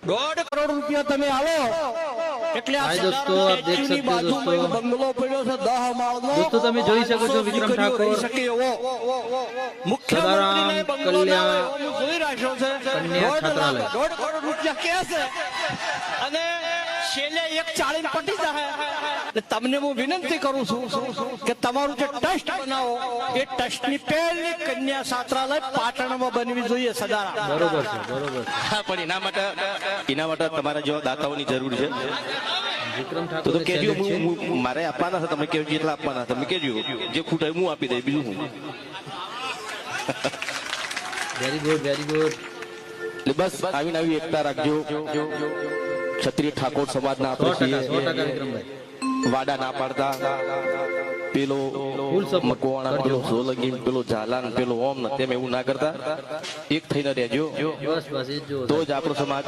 1.5 કરોડ રૂપિયા તમે આવો એટલે આ दोस्तों आप देख सकते हो दोस्तों બંગલો પડ્યો છે 10 માળનો दोस्तों તમે જોઈ શકો છો વિક્રમ ઠાકોર મુખ્યમંત્રીને બંગલો ના હોય એવું જોઈ રાખ્યો છે કન્યા છાત્રાલય 1.5 કરોડ રૂપિયા કે છે અને છેલ્લે 1.40 પટી જાય એટલે તમને હું વિનંતી કરું છું કે તમારું જે ટ્રસ્ટ બનાવો એ ટ્રસ્ટની પહેલી કન્યા છાત્રાલય પાટણમાં બનવી જોઈએ સદારા બરોબર છે બરોબર છે હા, પણ એના માટે તમારા જેવા દાતાઓની જરૂર છે. વિક્રમ તો ઠાકોર કહેજો મારે આપવાના છે, તમે કહેજો એટલા આપવાના તમે કહેજો જે ખૂટે હું આપી દઈ બીજું હું. Very good very good. એટલે બસ આવીને આવી એકતા રાખજો. ક્ષત્રિય ઠાકોર સમાજના આપણે 100% છીએ. વિક્રમભાઈ. વાડા ના પાડતા પેલો મકવાણા પેલો સોલંકી પેલો ઝાલાન પેલો ઓમ ને તેમ એવું ના કરતા એક થઈને રહેજો બસ બસ એ જ જો તો જ આપણો સમાજ